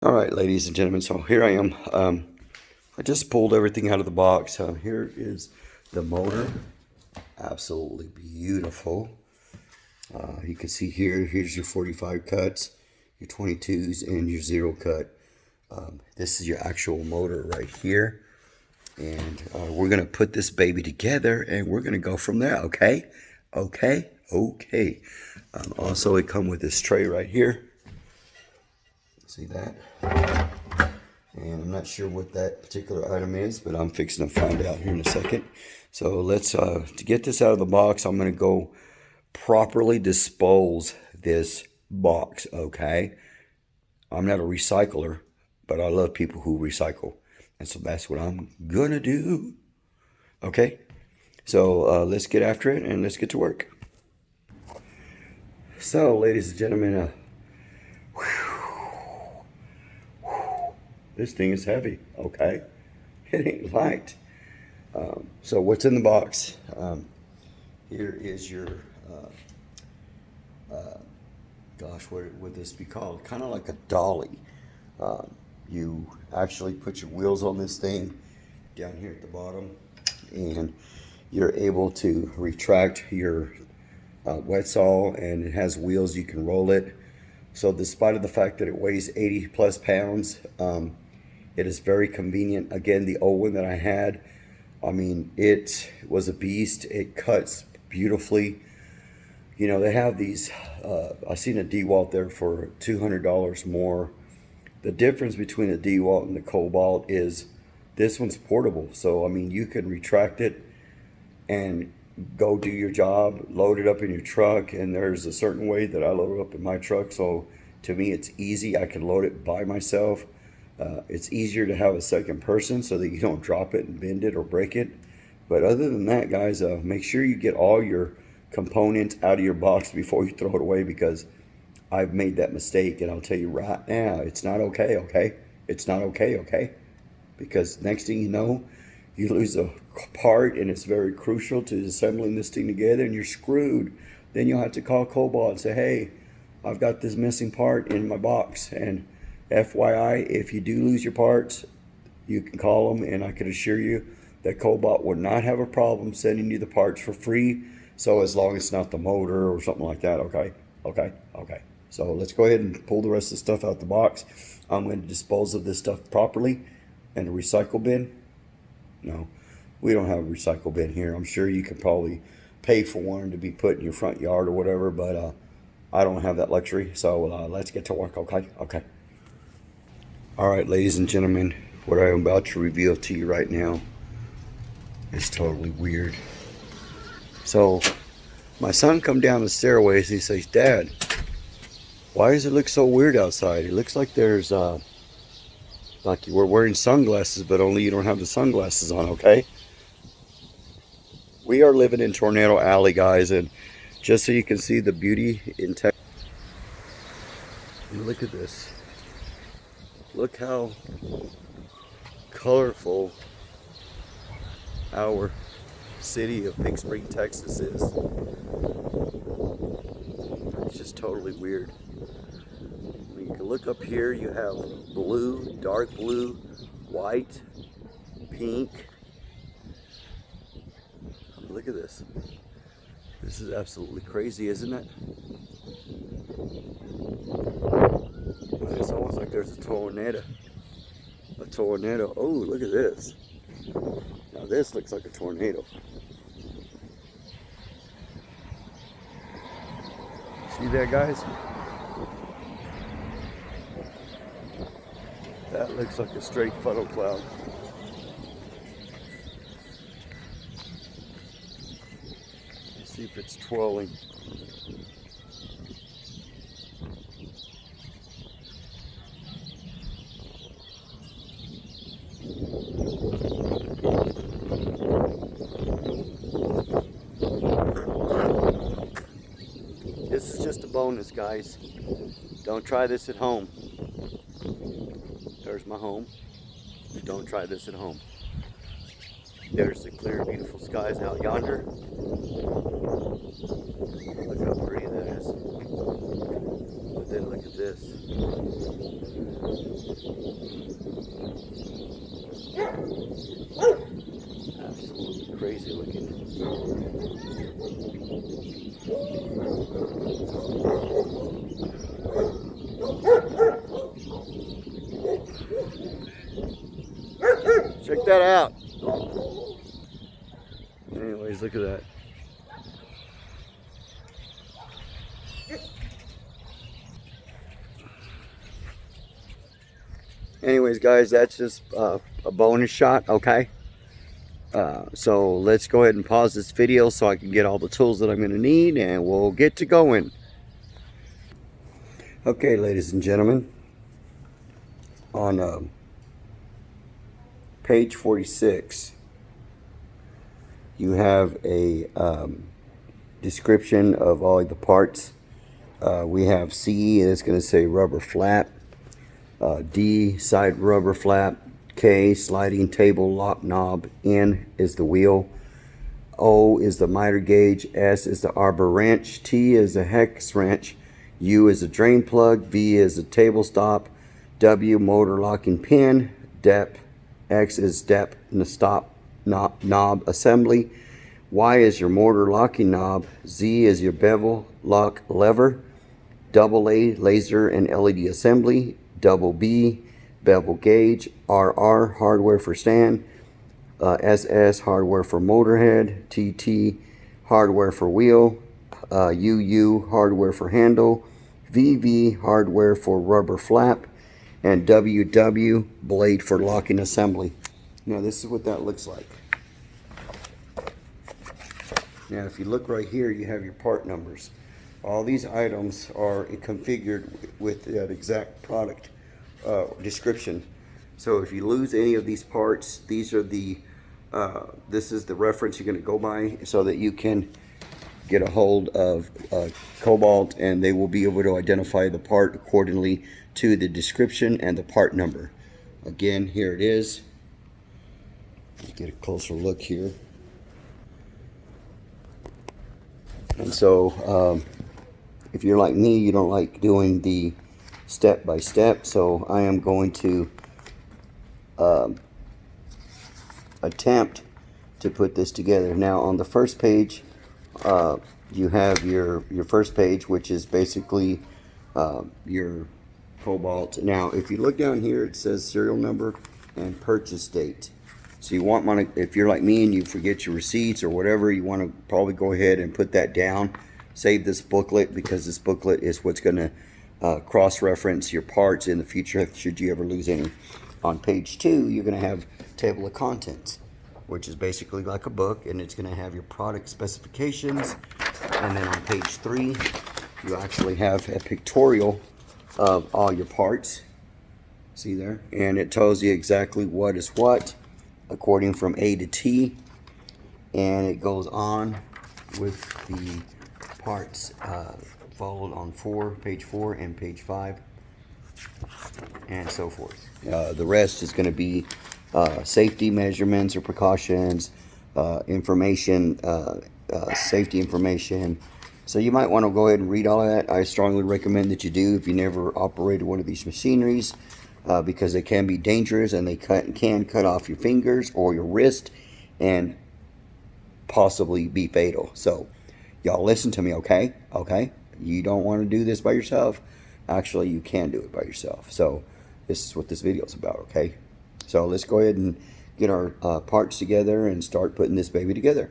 All right, ladies and gentlemen, so here I am. I just pulled everything out of the box. Here is the motor. Absolutely beautiful. You can see here's your 45 cuts, your 22s, and your zero cut. This is your actual motor right here. And we're going to put this baby together and we're going to go from there, okay? Okay. Also, it comes with this tray right here. See that? And I'm not sure what that particular item is, but I'm fixing to find out here in a second. So let's, to get this out of the box, I'm going to go properly dispose this box, okay? I'm not a recycler, but I love people who recycle. And so that's what I'm going to do, okay? So let's get after it and let's get to work. So, ladies and gentlemen, this thing is heavy, okay? It ain't light. So what's in the box? Here is your, gosh, what would this be called? Kind of like a dolly. You actually put your wheels on this thing down here at the bottom, and you're able to retract your wet saw, and it has wheels, you can roll it. So despite of the fact that it weighs 80 plus pounds, it is very convenient. Again, the old one that I had, I mean, it was a beast. It cuts beautifully. You know, they have these, I seen a DeWalt there for $200 more. The difference between the DeWalt and the Cobalt is this one's portable. So, I mean, you can retract it and go do your job, load it up in your truck. And there's a certain way that I load it up in my truck. So to me, it's easy. I can load it by myself. It's easier to have a second person so that you don't drop it and bend it or break it. But other than that, guys, make sure you get all your components out of your box before you throw it away, because I've made that mistake, and I'll tell you right now, it's not okay, okay? It's not okay, okay? Because next thing you know, you lose a part, and it's very crucial to assembling this thing together, and you're screwed. Then you'll have to call Cobalt and say, hey, I've got this missing part in my box, and FYI, if you do lose your parts, you can call them, and I can assure you that Cobalt would not have a problem sending you the parts for free. So as long as it's not the motor or something like that, okay? Okay. So let's go ahead and pull the rest of the stuff out the box. I'm going to dispose of this stuff properly in a recycle bin. No, we don't have a recycle bin here. I'm sure you could probably pay for one to be put in your front yard or whatever, but I don't have that luxury. So let's get to work, okay? Okay. All right, ladies and gentlemen, what I am about to reveal to you right now is totally weird. So my son come down the stairways and he says, Dad, why does it look so weird outside? It looks like there's like you were wearing sunglasses, but only you don't have the sunglasses on, okay? We are living in Tornado Alley, guys, and just so you can see the beauty in Texas. Look at this. Look how colorful our city of Big Spring, Texas is. It's just totally weird. When you can look up here, you have blue, dark blue, white, pink. Look at this. This is absolutely crazy, isn't it? It's almost like there's a tornado. A tornado. Oh, look at this. Now this looks like a tornado. See that, guys? That looks like a straight funnel cloud. Let's see if it's twirling. This is just a bonus, guys. Don't try this at home. There's my home. Don't try this at home. There's the clear, beautiful skies out yonder. Look how pretty that is. But then look at this. Absolutely crazy looking. Check that out. Anyways, look at that. Anyways, guys, that's just a bonus shot, okay? So let's go ahead and pause this video so I can get all the tools that I'm going to need, and we'll get to going. Okay, ladies and gentlemen, on page 46, you have a description of all the parts. We have C, and it's going to say rubber flap. D, side rubber flap. K, sliding table lock knob. N is the wheel. O is the miter gauge. S is the arbor wrench. T is the hex wrench. U is a drain plug. V is a table stop. W, motor locking pin. Dep. X is dep and the stop knob assembly. Y is your motor locking knob. Z is your bevel lock lever. Double A, laser and LED assembly. Double B, bevel gauge. RR, hardware for stand. SS, hardware for motor head. TT, hardware for wheel. UU, hardware for handle. VV, hardware for rubber flap. And WW, blade for locking assembly. Now this is what that looks like. Now if you look right here, you have your part numbers. All these items are configured with that exact product description. So if you lose any of these parts, these are the this is the reference you're going to go by, so that you can get a hold of Kobolt, and they will be able to identify the part accordingly to the description and the part number. Again, here it is. Let's get a closer look here. And so if you're like me, you don't like doing the step by step, so I am going to attempt to put this together. Now on the first page, you have your first page, which is basically your Kobolt. Now if you look down here, it says serial number and purchase date. So you want if you're like me and you forget your receipts or whatever, you want to probably go ahead and put that down. Save this booklet, because this booklet is what's going to cross-reference your parts in the future should you ever lose any. On page 2, you're going to have table of contents, which is basically like a book, and it's going to have your product specifications. And then on page 3, you actually have a pictorial of all your parts. See there? And it tells you exactly what is what, according from A to T. And it goes on with the parts followed on page 4 and page 5, and so forth. The rest is going to be safety measurements or precautions, information, safety information. So you might want to go ahead and read all of that. I strongly recommend that you do if you never operated one of these machineries, because they can be dangerous, and they can cut off your fingers or your wrist and possibly be fatal. So y'all listen to me, okay? Okay? You don't want to do this by yourself. Actually, you can do it by yourself. So this is what this video is about, okay? So let's go ahead and get our parts together and start putting this baby together.